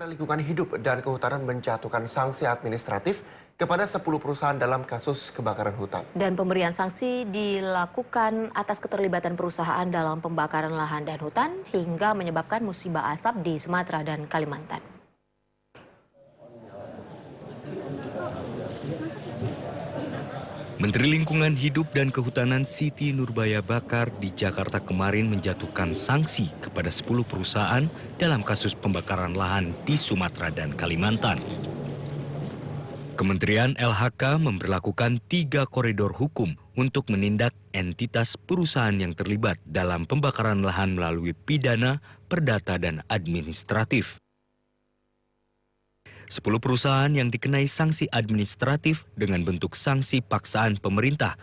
Lingkungan Hidup dan Kehutanan menjatuhkan sanksi administratif kepada 10 perusahaan dalam kasus kebakaran hutan. Dan pemberian sanksi dilakukan atas keterlibatan perusahaan dalam pembakaran lahan dan hutan hingga menyebabkan musibah asap di Sumatera dan Kalimantan. Menteri Lingkungan Hidup dan Kehutanan Siti Nurbaya Bakar di Jakarta kemarin menjatuhkan sanksi kepada 10 perusahaan dalam kasus pembakaran lahan di Sumatera dan Kalimantan. Kementerian LHK memberlakukan 3 koridor hukum untuk menindak entitas perusahaan yang terlibat dalam pembakaran lahan melalui pidana, perdata, dan administratif. 10 perusahaan yang dikenai sanksi administratif dengan bentuk sanksi paksaan pemerintah,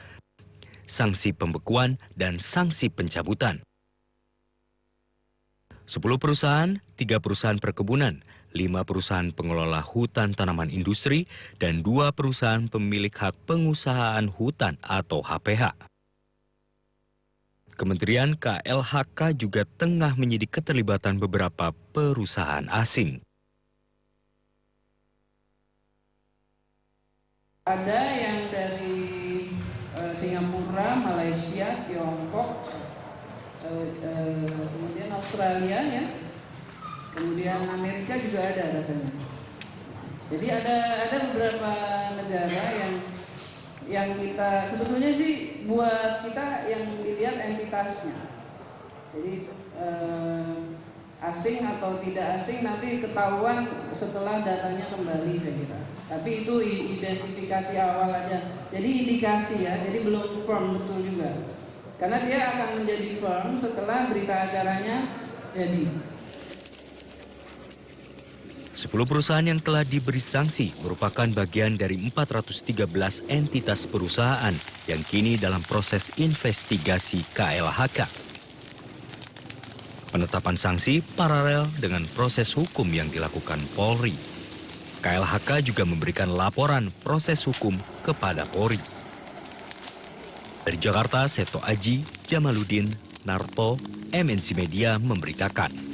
sanksi pembekuan, dan sanksi pencabutan. 10 perusahaan, 3 perusahaan perkebunan, 5 perusahaan pengelola hutan tanaman industri, dan 2 perusahaan pemilik hak pengusahaan hutan atau HPH. Kementerian KLHK juga tengah menyidik keterlibatan beberapa perusahaan asing. Ada yang dari Singapura, Malaysia, Tiongkok, kemudian Australia ya, kemudian Amerika juga ada rasanya. Jadi ada beberapa negara yang kita sebetulnya sih buat kita yang dilihat entitasnya. Jadi asing atau tidak asing nanti ketahuan setelah datanya kembali saya kira. Tapi itu identifikasi awal aja. Jadi indikasi ya, jadi belum firm betul juga. Karena dia akan menjadi firm setelah berita acaranya jadi. 10 perusahaan yang telah diberi sanksi merupakan bagian dari 413 entitas perusahaan yang kini dalam proses investigasi KLHK. Penetapan sanksi paralel dengan proses hukum yang dilakukan Polri. KLHK juga memberikan laporan proses hukum kepada Polri. Dari Jakarta, Seto Aji, Jamaluddin, Narto, MNC Media memberitakan.